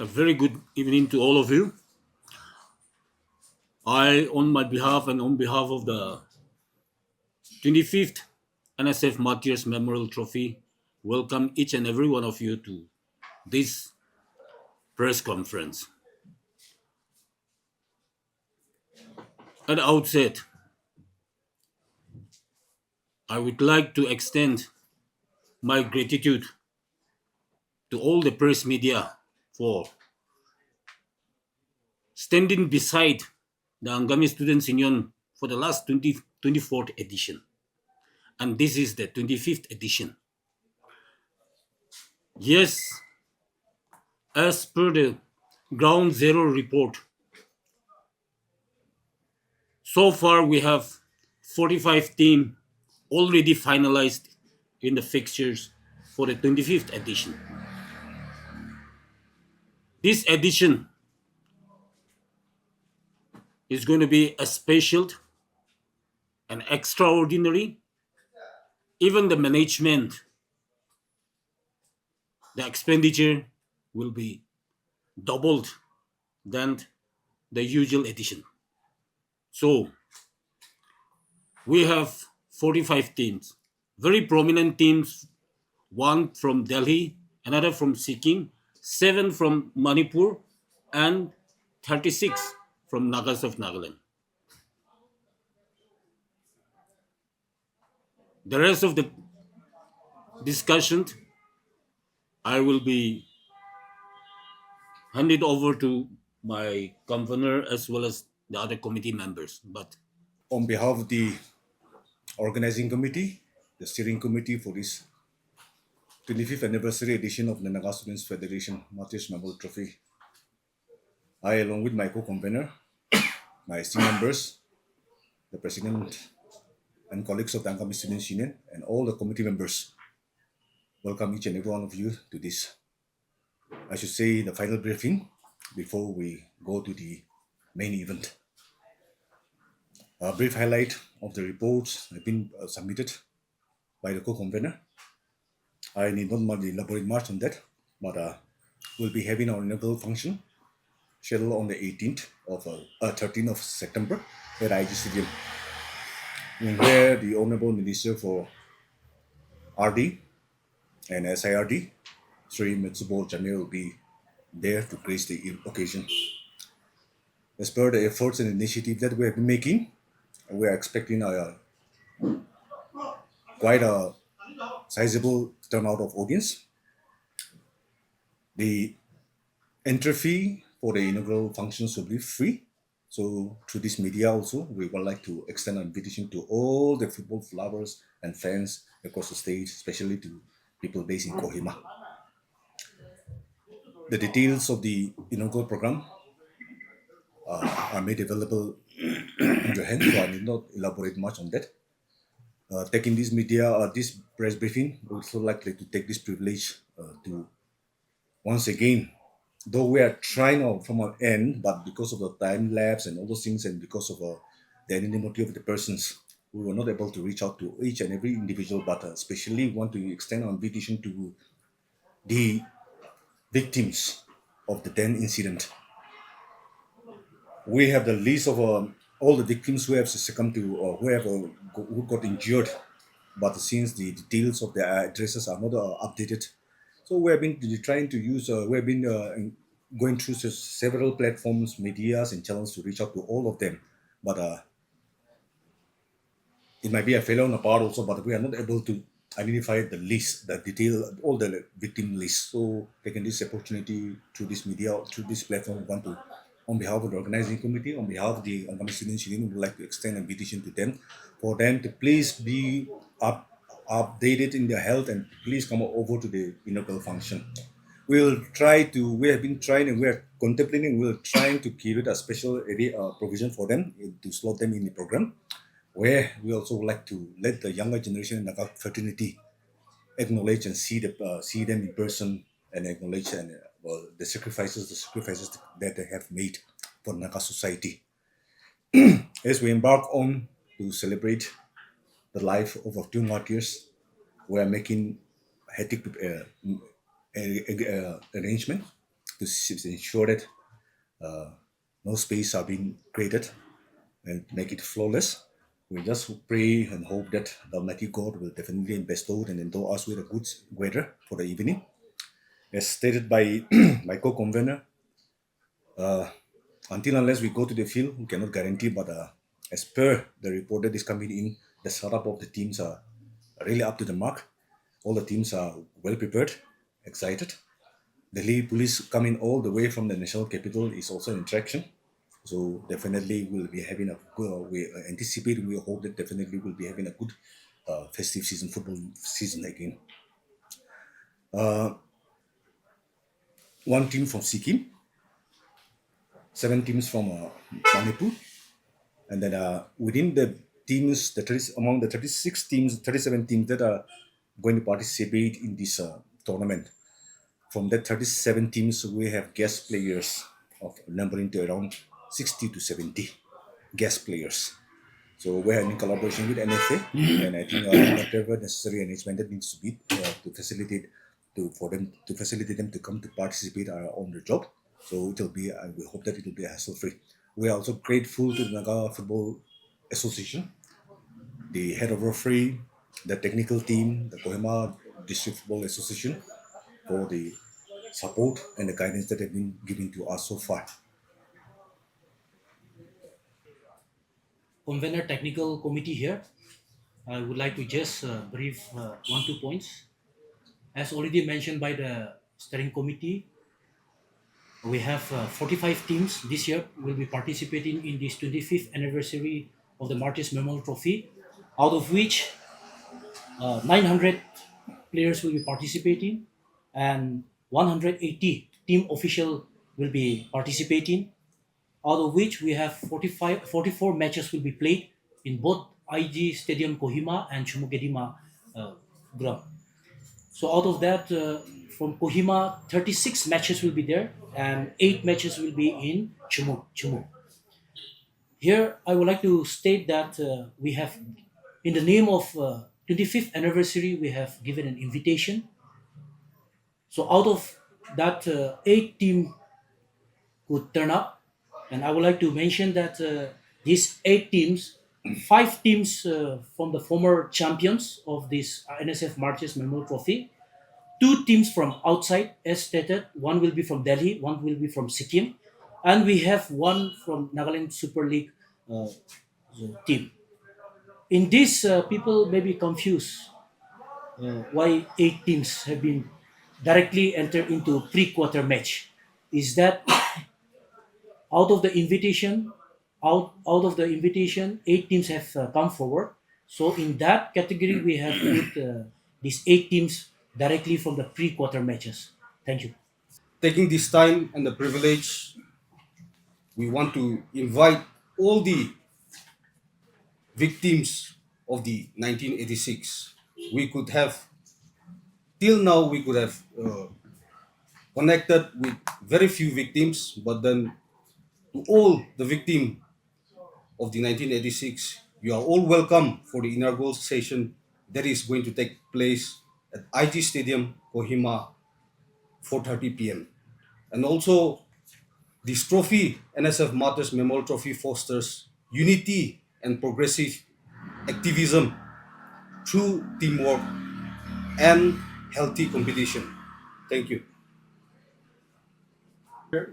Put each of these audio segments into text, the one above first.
A very good evening to all of you. I, on my behalf and on behalf of the 25th NSF Martyrs Memorial Trophy, welcome each and every one of you to this press conference. At the outset, I would like to extend my gratitude to all the press media for standing beside the Angami Students Union for the last 24th edition. And this is the 25th edition. Yes, as per the Ground Zero report, so far we have 45 teams already finalized in the fixtures for the 25th edition. This edition is going to be a special and extraordinary. Even the management, the expenditure will be doubled than the usual edition. So we have 45 teams, very prominent teams, one from Delhi, another from Sikkim, 7 from Manipur, and 36 from Nagas of Nagaland. The rest of the discussion I will be handed over to my convener as well as the other committee members. But on behalf of the organizing committee, the steering committee for this 25th anniversary edition of the Naga Students Federation Martyrs Memorial Trophy, I, along with my co-convener, my esteemed members, the president and colleagues of the Angami Students Union, and all the committee members, welcome each and every one of you to this, I should say, the final briefing before we go to the main event. A brief highlight of the reports have been submitted by the co-convener. I need not elaborate much on that, but we'll be having our inaugural function scheduled on the 13th of September at IG Stadium, where the Honorable Minister for RD and SIRD, Sri Metsubo Jamir, will be there to grace the occasion. As per the efforts and initiative that we have been making, we are expecting quite a sizable turnout of audience. The entry fee for the inaugural functions will be free. So through this media also, we would like to extend an invitation to all the football lovers and fans across the state, especially to people based in Kohima. The details of the inaugural program are made available in your hand, so I need not elaborate much on that. Taking this media, this press briefing, we would also like to take this privilege to once again, though we are trying from our end, but because of the time lapse and all those things, and because of the anonymity of the persons, we were not able to reach out to each and every individual, but especially want to extend our invitation to the victims of the then incident. We have the list of all the victims who have succumbed to or who got injured, but since the details of their addresses are not updated, so we have been trying to use, we have been going through several platforms, medias, and channels to reach out to all of them. But it might be a failure on our part also, but we are not able to identify the list, the detail, all the victim list. So taking this opportunity through this media, through this platform, we want to, on behalf of the organizing committee, on behalf of the Angami Students Union, we would like to extend an invitation to them for them to please be updated in their health and please come over to the inaugural function. We have been trying and we are contemplating, we're trying to create a special area provision for them to slot them in the program, where we also would like to let the younger generation in the fraternity acknowledge and see them in person and acknowledge and the sacrifices that they have made for Naga society. As we embark on to celebrate the life of our two martyrs, we are making hectic arrangement to ensure that no space are being created and make it flawless. We just pray and hope that the Almighty God will definitely bestow and endow us with a good weather for the evening. As stated by my co-convener, until unless we go to the field, we cannot guarantee, but as per the report that is coming in, the setup of the teams are really up to the mark. All the teams are well prepared, excited. Delhi Police coming all the way from the national capital is also an attraction. So definitely we'll be having a good, we anticipate, we hope that definitely we'll be having a good festive season, football season again. One team from Sikkim, 7 teams from Manipur, and then within the teams, among the 36 teams, 37 teams that are going to participate in this tournament. From that 37 teams, we have guest players of numbering to around 60 to 70 guest players. So we're in collaboration with NFA, and I think whatever necessary arrangement that needs to be to facilitate them to come to participate are on the job. So it'll be, we hope that it will be hassle free. We are also grateful to the Naga Football Association, the head of referee, the technical team, the Kohima District Football Association for the support and the guidance that have been given to us so far. Convener Technical Committee here. I would like to just brief 1-2 points. As already mentioned by the steering committee, we have 45 teams this year will be participating in this 25th anniversary of the Martyrs Memorial Trophy, out of which 900 players will be participating and 180 team official will be participating, out of which we have 44 matches will be played in both IG Stadium Kohima and Chümoukedima ground. So out of that, from Kohima, 36 matches will be there and 8 matches will be in Chumuk. Here, I would like to state that we have, in the name of 25th anniversary, we have given an invitation. So out of that, 8 team could turn up, and I would like to mention that these 8 teams, 5 teams from the former champions of this NSF Martyrs Memorial Trophy, 2 teams from outside, as stated. 1 will be from Delhi, 1 will be from Sikkim, and we have 1 from Nagaland Super League team. In this, people may be confused why 8 teams have been directly entered into pre-quarter match. Is that out of the invitation, 8 teams have come forward. So in that category, we have put these 8 teams directly from the pre-quarter matches. Thank you. Taking this time and the privilege, we want to invite all the victims of the 1986. Till now, we could have connected with very few victims, but then to all the victims of the 1986, you are all welcome for the inaugural session that is going to take place at IG Stadium, Kohima, 4:30 p.m. And also, this trophy, NSF Martyrs Memorial Trophy, fosters unity and progressive activism through teamwork and healthy competition. Thank you.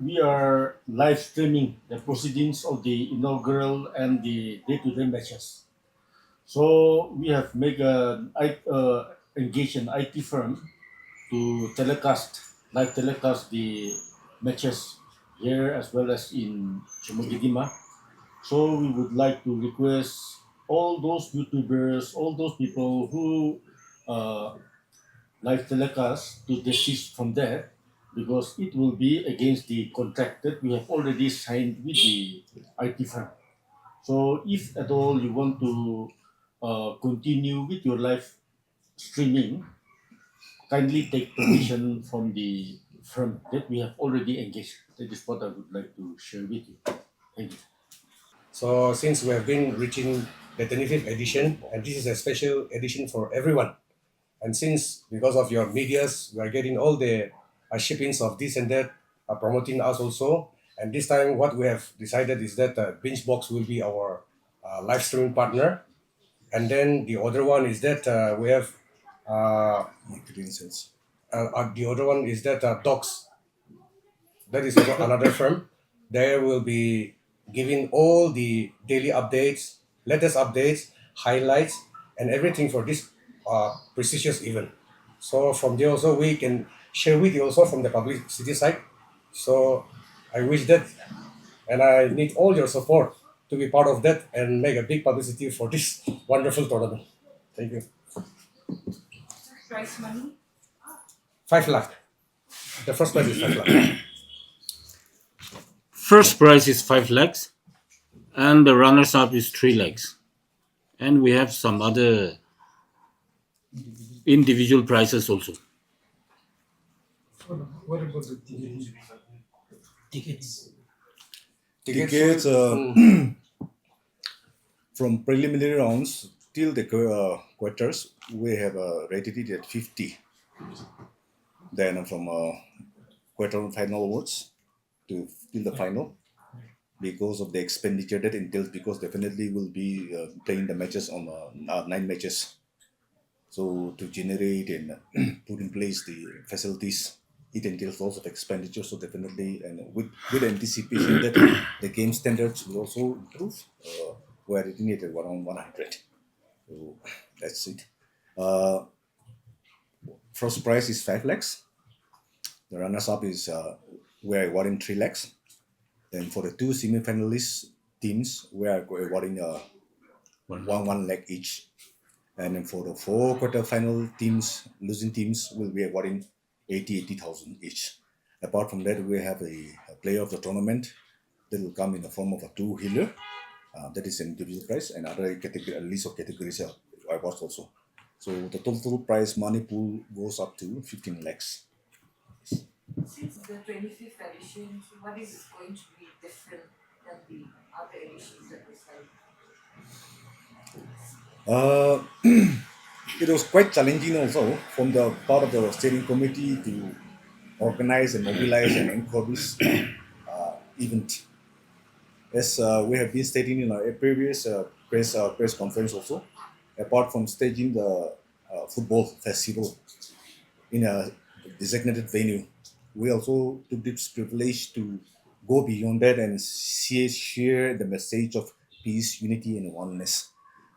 We are live streaming the proceedings of the inaugural and the day-to-day matches. So we have made engaged an IT firm to live telecast the matches here as well as in Chümoukedima. So we would like to request all those YouTubers, all those people who live telecast to desist from that, because it will be against the contract that we have already signed with the IT firm. So if at all you want to continue with your live streaming, kindly take permission from the firm that we have already engaged. That is what I would like to share with you. Thank you. So since we have been reaching the 25th edition, and this is a special edition for everyone, and since because of your medias, we are getting all the shippings of this and that, promoting us also. And this time, what we have decided is that BingeBOXX will be our live streaming partner. And then the other one is that we have Green cells. the other one is that Docs. That is also another firm. They will be giving all the daily updates, latest updates, highlights, and everything for this prestigious event. So from there also we can share with you also from the publicity side. So I wish that, and I need all your support to be part of that and make a big publicity for this wonderful tournament. Thank you. Prize money? 5 lakh. The first prize is 5 lakh. First prize is 5 lakhs, and the runners-up is 3 lakhs. And we have some other individual prizes also. What about the Tickets. Tickets from preliminary rounds till the quarters, we have rated it at 50. Then from quarter final onwards to till the final, because of the expenditure that entails, because definitely will be playing the matches on 9 matches. So to generate and put in place the facilities, it entails lots of expenditure. So definitely, and with anticipation that the game standards will also improve, we are rating it at around 100. So that's it. First prize is 5 lakhs. The runners-up is we are awarding 3 lakhs. Then for the 2 semi-finalist teams, we are awarding 1 lakh each. And then for the 4 quarter-final teams, losing teams will be awarding 80,000 each. Apart from that, we have a player of the tournament that will come in the form of a 2-wheeler. That is an individual prize, and other category, a list of categories are awards also. So the total prize money pool goes up to 15 lakhs. Since the 25th edition, what is going to be different than the other editions that was held? It was quite challenging also from the part of the steering committee to organize and mobilize and anchor this event. As we have been stating in our previous press conference also, apart from staging the football festival in a designated venue, we also took this privilege to go beyond that and share the message of peace, unity, and oneness.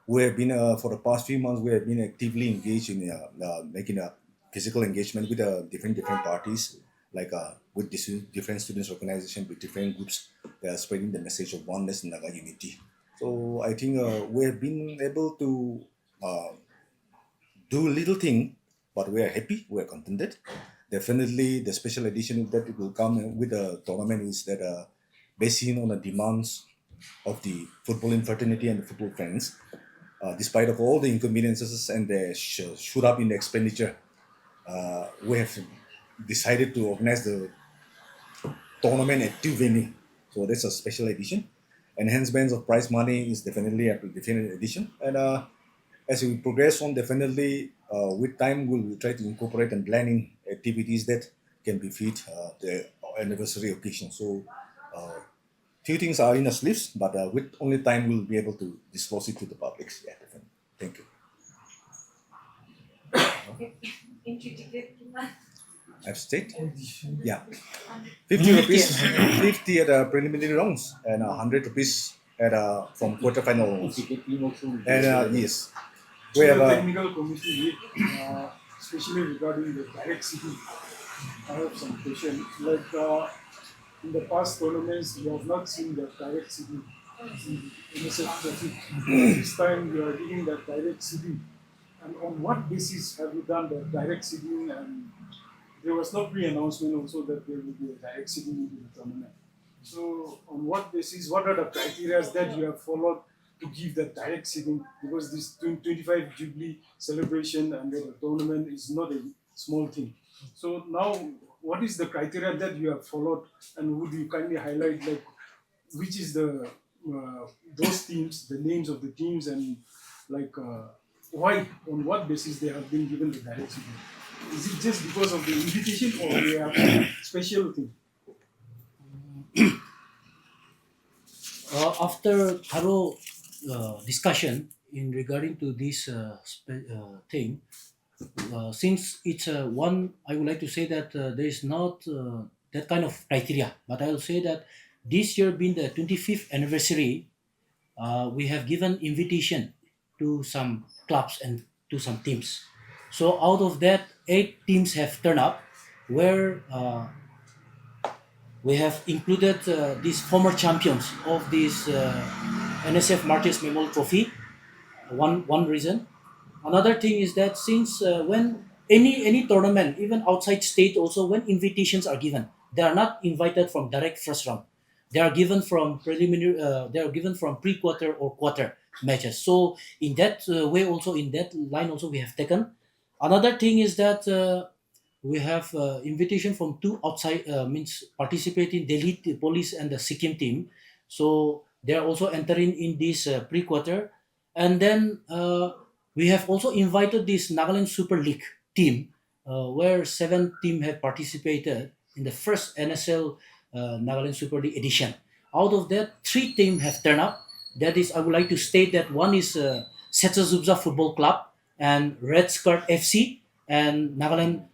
We have been for the past few months, we have been actively engaged in making a physical engagement with different parties, like with different students organizations, with different groups that are spreading the message of oneness and Naga unity. So I think we have been able to do little thing, but we are happy, we are contented. Definitely, the special edition that will come with the tournament is that based on the demands of the footballing fraternity and the football fans, despite of all the inconveniences and the shoot up in the expenditure, we have decided to organize the tournament at 2 venues. So that's a special edition. Enhancements of prize money is definitely a different edition. And as we progress on, definitely with time we'll try to incorporate and blend in activities that can befit the anniversary occasion. So few things are in the slips, but with only time we'll be able to disclose it to the public. Yeah, definitely. Thank you. Entry ticket? I've stated. Yeah. 50 rupees, 50 at preliminary rounds, and 100 rupees at from quarterfinal rounds. And yes, we have the technical committee, especially regarding the direct seating. I have some questions. Like in the past tournaments, we have not seen the direct seating in NSF Trophy. This time we are giving that direct seating. And on what basis have you done the direct seating? And there was no pre-announcement also that there will be a direct seating into the tournament. So on what basis, what are the criteria that you have followed to give that direct seating? Because this 25 Jubilee celebration and the tournament is not a small thing. So now, what is the criteria that you have followed, and would you kindly highlight like which is the those teams, the names of the teams, and like why, on what basis they have been given the direct seating? Is it just because of the invitation, or they have a special thing? After thorough discussion in regarding to this thing, since it's one, I would like to say that there is not that kind of criteria, but I will say that this year being the 25th anniversary, we have given invitation to some clubs and to some teams. So out of that, 8 teams have turned up, where we have included these former champions of this NSF Martyrs Memorial Trophy. One reason. Another thing is that since when any tournament, even outside state, also when invitations are given, they are not invited from direct first round. They are given from preliminary. They are given from pre-quarter or quarter matches. So in that way, also in that line, also we have taken. Another thing is that we have invitation from two outside means participating Delhi Police and the Sikkim team. So they are also entering in this pre-quarter, and then we have also invited this Nagaland Super League team, where 7 teams have participated in the first NSL Nagaland Super League edition. Out of that, 3 teams have turned up. That is, I would like to state that one is Setsazubza Football Club and Red Skirt FC and Nagaland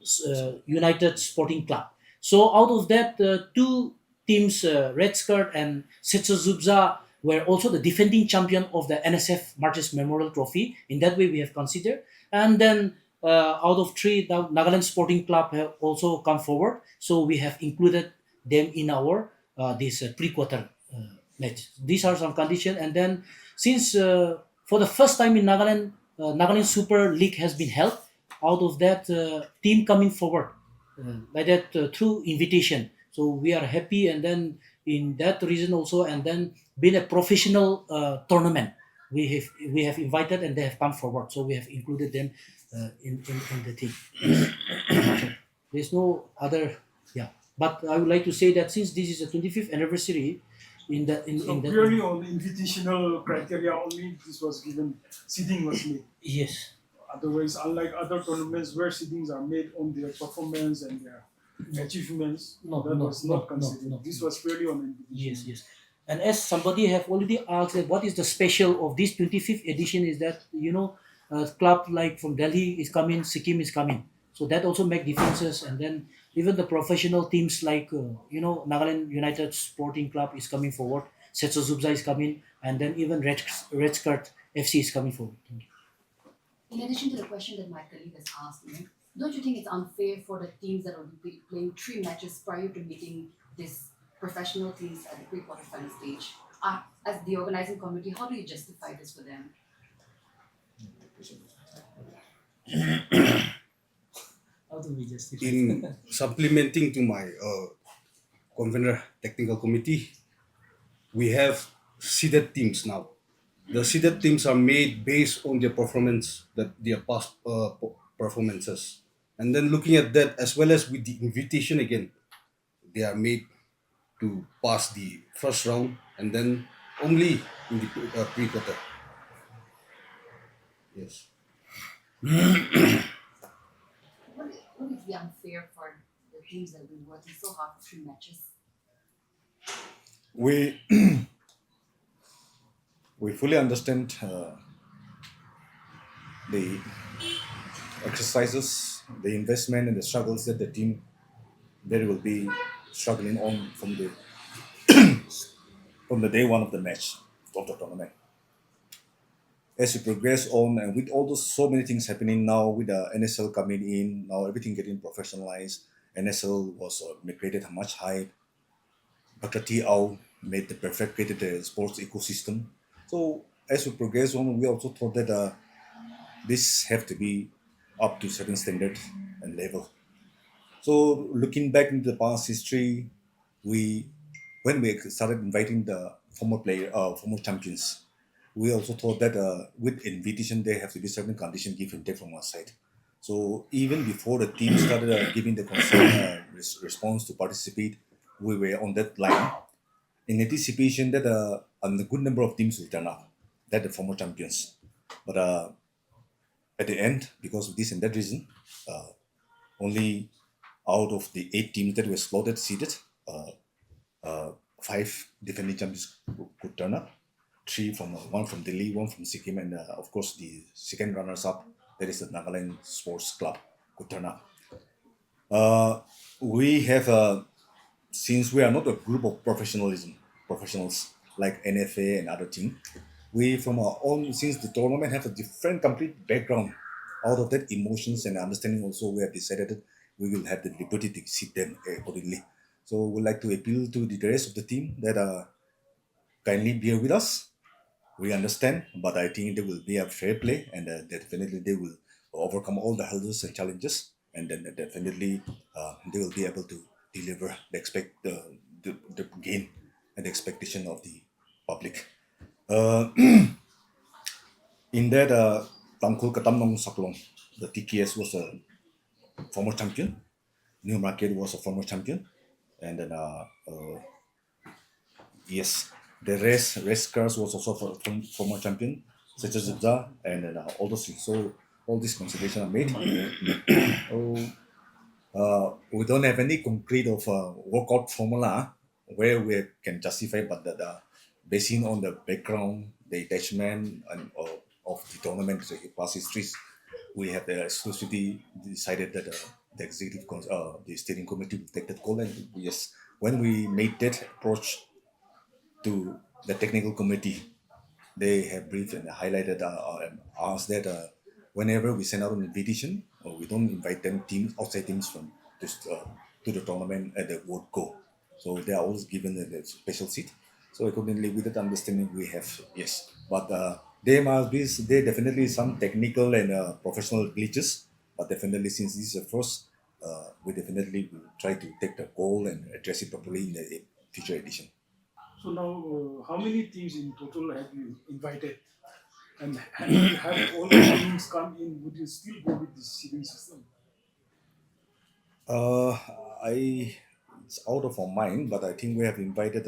United Sporting Club. So out of that, 2 teams, Red Skirt and Setsazubza, were also the defending champion of the NSF Martyrs Memorial Trophy. In that way, we have considered. And then out of 3, the Nagaland Sporting Club have also come forward. So we have included them in our this pre-quarter match. These are some conditions. And then since for the first time in Nagaland, Nagaland Super League has been held. Out of that, team coming forward like that through invitation. So we are happy, and then in that reason also, and then being a professional tournament, we have invited and they have come forward. So we have included them in the thing. There's no other, yeah. But I would like to say that since this is the 25th anniversary, So purely on invitational criteria only, this was given, seeding was made. Yes. Otherwise, unlike other tournaments where seedings are made on their performance and their achievements, that was not considered. This was purely on invitation. Yes. And as somebody have already asked, that what is the special of this 25th edition, is that club like from Delhi is coming, Sikkim is coming. So that also make differences, and then even the professional teams like Nagaland United Sporting Club is coming forward, Setsazubza is coming, and then even Red Skirt FC is coming forward. In addition to the question that my colleague has asked, don't you think it's unfair for the teams that will be playing 3 matches prior to meeting these professional teams at the pre-quarterfinal stage? As the organizing committee, how do you justify this for them? How do we justify? In supplementing to my convener technical committee, we have seeded teams now. The seeded teams are made based on their performance, their past performances, and then looking at that as well as with the invitation again, they are made to pass the first round and then only in the pre-quarter. Yes. Would it be unfair for the teams that have been working so hard for 3 matches? We fully understand the exercises, the investment, and the struggles that the team will be struggling on from the from the day one of the match of the tournament. As we progress on, and with all those so many things happening now, with the NSL coming in, now everything getting professionalized. NSL was created a much hype. Dr. T.O. created the sports ecosystem. So as we progress on, we also thought that this have to be up to certain standard and level. So looking back into the past history, when we started inviting the former champions, we also thought that with invitation there have to be certain conditions give and take from our side. So even before the team started giving the concern response to participate, we were on that line in anticipation that a good number of teams will turn up, that the former champions. But at the end, because of this and that reason, only out of the 8 teams that were slotted seeded, 5 defending champions could turn up. One from Delhi, one from Sikkim, and of course the second runners-up, that is the Nagaland Sports Club, could turn up. We have since we are not a group of professionals like NFA and other team, we from our own, since the tournament have a different complete background, out of that emotions and understanding also, we have decided that we will have the liberty to seat them accordingly. So we'd like to appeal to the rest of the team that kindly bear with us. We understand, but I think there will be a fair play, and definitely they will overcome all the hurdles and challenges, and then definitely they will be able to deliver the gain and the expectation of the public. In that, Tangkhul Katamnao Satlong, the TKS was a former champion. New Market was a former champion, and then yes, the race cars was also former champion, such as Zibza, and then all those things. So all these considerations are made. We don't have any concrete of workout formula where we can justify, but basing on the background, the attachment, and of the tournament, the past histories, we have exclusively decided that the the steering committee will take that call. And yes, when we made that approach to the technical committee, they have briefed and highlighted and asked that whenever we send out an invitation, we don't invite them outside teams from this to the tournament at the would go. So they are always given a special seat. So accordingly, with that understanding, we have yes, but there definitely some technical and professional glitches, but definitely since this is the first, we definitely will try to take the goal and address it properly in the future edition. So now, how many teams in total have you invited? And have all the teams come in? Would you still go with the seeding system? It's out of our mind, but I think we have invited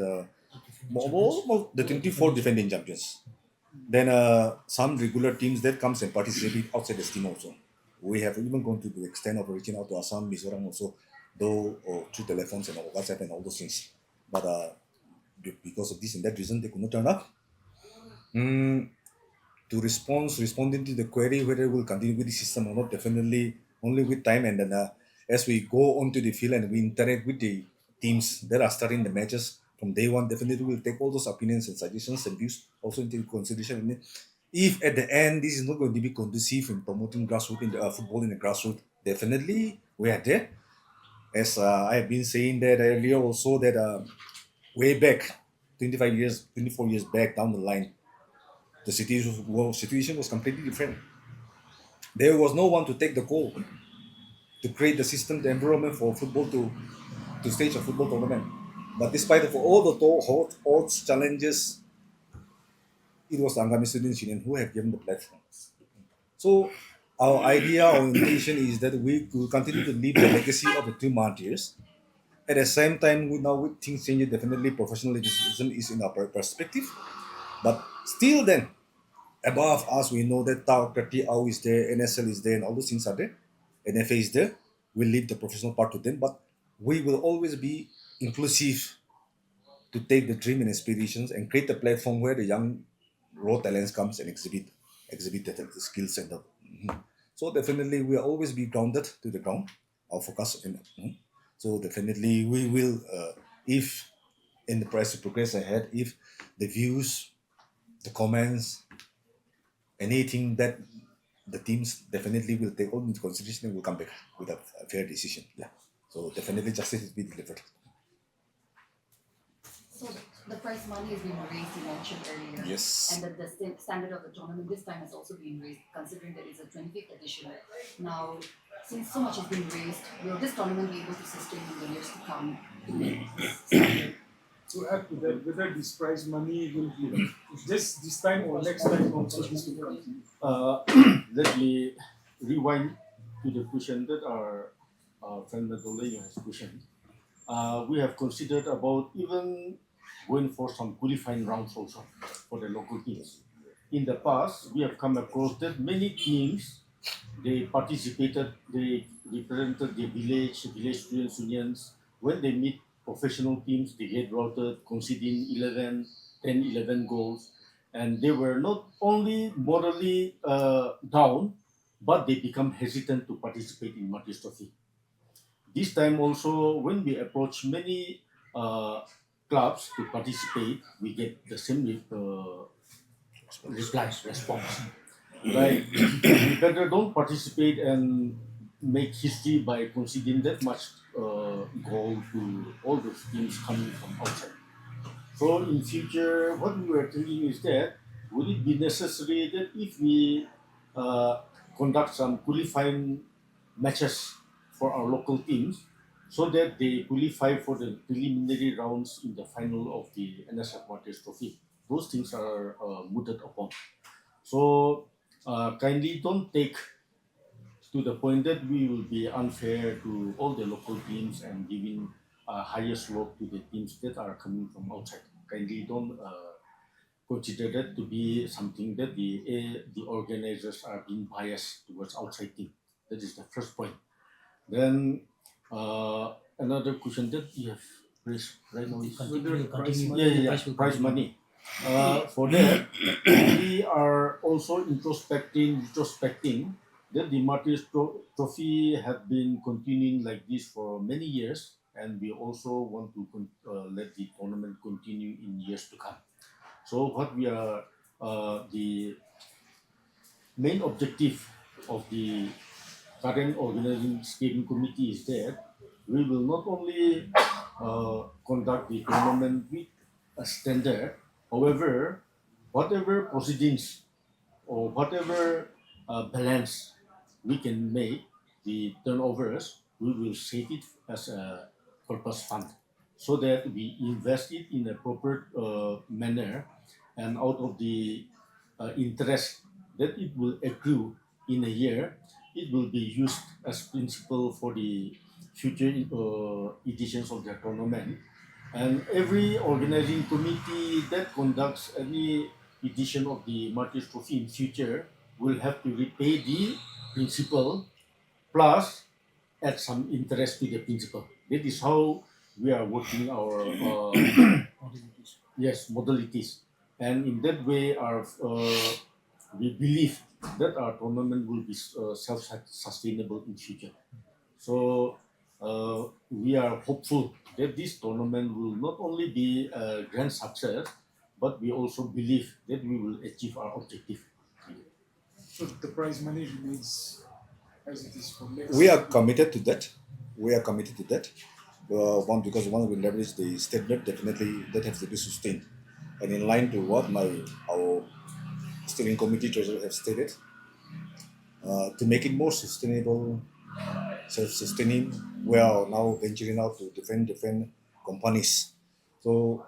more the 24 defending champions. Then some regular teams that comes and participate outside the team also. We have even gone to the extent of reaching out to Assam, Mizoram also, though through telephones and WhatsApp and all those things. But because of this and that reason, they could not turn up. To responding to the query whether we'll continue with the system or not, definitely only with time, and then as we go onto the field and we interact with the teams that are starting the matches from day one, definitely we'll take all those opinions and suggestions and views also into consideration. And if at the end this is not going to be conducive in promoting grassroots in the football in the grassroots, definitely we are there. As I have been saying that earlier also, that way back 24 years back down the line, the situation was completely different. There was no one to take the call to create the system, the environment for football to stage a football tournament. But despite of all the odds, challenges, it was the Angami Students Union who have given the platform. So our idea, our intention is that we will continue to live the legacy of the two martyrs. At the same time, with things changing, definitely professionalism is in our perspective. But still then, above us, we know that TAO is there, NSL is there, and all those things are there. NFA is there. We leave the professional part to them, but we will always be inclusive to take the dream and aspirations and create a platform where the young raw talents comes and exhibit the skills and the. So definitely we will always be grounded to the ground. Our focus in. So definitely we will, if in the press to progress ahead, if the views, the comments, anything that the teams definitely will take all into consideration and will come back with a fair decision. Yeah. So definitely justice will be delivered. So the prize money has been raised, you mentioned earlier. Yes. And the standard of the tournament this time has also been raised, considering that it's a 25th edition. Now, since so much has been raised, will this tournament be able to sustain in the years to come? To add to that, whether this prize money will be just this time or next time also this will continue. Let me rewind to the question that our friend Nadole has questioned. We have considered about even going for some qualifying rounds also for the local teams. In the past, we have come across that many teams, they participated, they represented the village students unions. When they meet professional teams, they get routed, conceding 10, 11 goals. And they were not only morally down, but they become hesitant to participate in Martyrs Trophy. This time also, when we approach many clubs to participate, we get the same response. Like, we better don't participate and make history by conceding that much goal to all those teams coming from outside. So in future, what we were thinking is that would it be necessary that if we conduct some qualifying matches for our local teams, so that they qualify for the preliminary rounds in the final of the NSF Martyrs Trophy. Those things are mooted upon. So kindly don't take to the point that we will be unfair to all the local teams and giving a higher slope to the teams that are coming from outside. Kindly don't consider that to be something that the organizers are being biased towards outside team. That is the first point. Then another question that you have raised right now is prize money. For that, we are also introspecting that the Martyrs Trophy have been continuing like this for many years, and we also want to let the tournament continue in years to come. So what we are, the main objective of the current organizing steering committee is that we will not only conduct the tournament with a standard, however, whatever proceedings or whatever balance we can make, the turnovers, we will save it as a purpose fund so that we invest it in a proper manner, and out of the interest that it will accrue in a year, it will be used as principal for the future editions of the tournament. And every organizing committee that conducts any edition of the Martyrs Trophy in future will have to repay the principal plus add some interest to the principal. That is how we are working our modalities. And in that way, we believe that our tournament will be self-sustainable in future. So we are hopeful that this tournament will not only be a grand success, but we also believe that we will achieve our objective. So the prize money remains as it is for next. We are committed to that. One, because one will leverage the standard, definitely that has to be sustained. And in line to what our steering committee treasurer have stated, to make it more sustainable, self-sustaining, we are now venturing out to different companies. So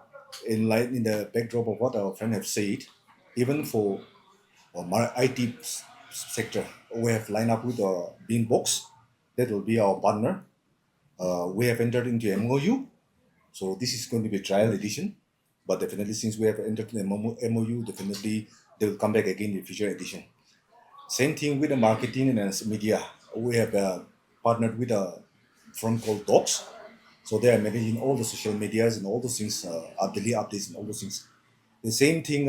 in the backdrop of what our friend have said, even for IT sector, we have lined up with BingeBOXX, that will be our partner. We have entered into MOU, so this is going to be a trial edition, but definitely since we have entered the MOU, definitely they will come back again in the future edition. Same thing with the marketing and media. We have partnered with a firm called Docs, so they are managing all the social medias and all those things, daily updates and all those things. The same thing,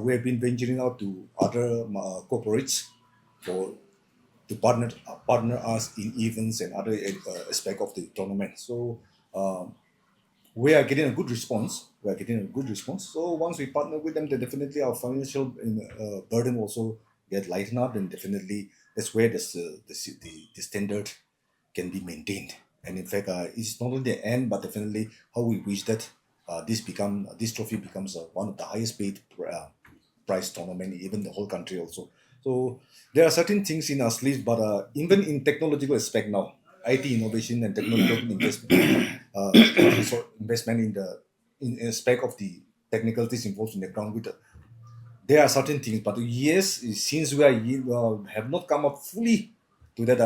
we have been venturing out to other corporates to partner us in events and other aspect of the tournament. So we are getting a good response. So once we partner with them, then definitely our financial burden also get lightened up, and definitely that's where the standard can be maintained. And in fact, it's not only the end, but definitely how we wish that this trophy becomes one of the highest paid prize tournament, even the whole country also. So there are certain things in our sleeves, but even in technological aspect now, IT innovation and technological investment in aspect of the technical things involved in the ground with there are certain things, but yes, since we have not come up fully to that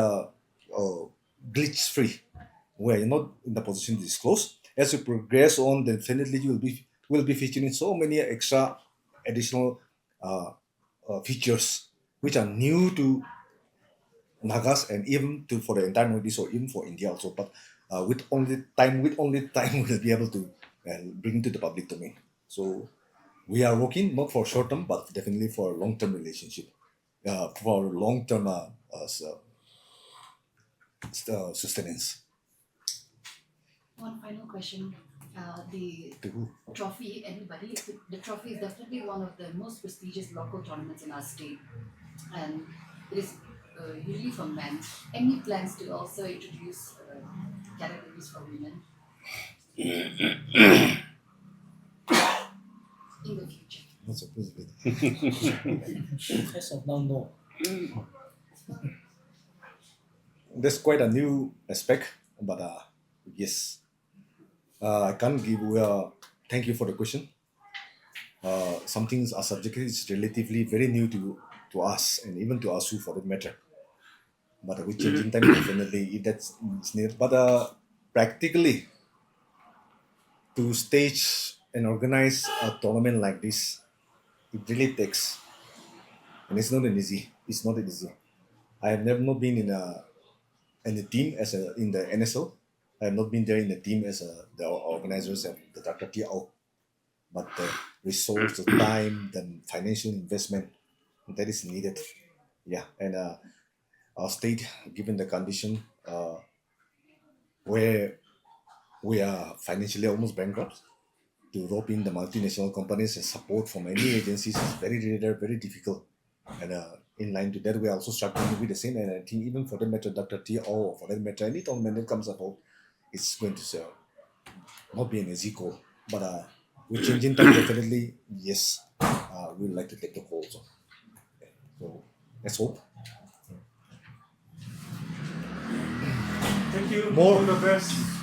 glitch free, we are not in the position to disclose. As we progress on, then definitely will be featuring so many extra additional features which are new to Nagas and even for the entire Northeast or even for India also. But with only time we'll be able to bring to the public domain. So we are working not for short term, but definitely for a long term relationship, for long term sustenance. One final question. The To who? trophy, anybody, the trophy is definitely one of the most prestigious local tournaments in our state. And it is usually for men. Any plans to also introduce categories for women in the future? Not supposed to be. As of now, no. That's quite a new aspect, but yes, I can't give you thank you for the question. Some things are subject is relatively very new to us and even to us for that matter. But with changing time, definitely if that's near. But practically, to stage and organize a tournament like this, it really takes, and it's not an easy. It's not easy. I have never not been in a team as in the NSO. I have not been there in the team as the organizers and the Dr. TO. But the resource, the time, the financial investment that is needed. Yeah, and our state, given the condition where we are financially almost bankrupt, to rope in the multinational companies and support from any agencies is very rare, very difficult. And in line to that, we are also struggling with the same. And I think even for that matter, Dr. T or for that matter, any tournament that comes about, it's going to not be an easy goal. But with changing time, definitely, yes, we would like to take the call. So let's hope. Thank you. More. All the best.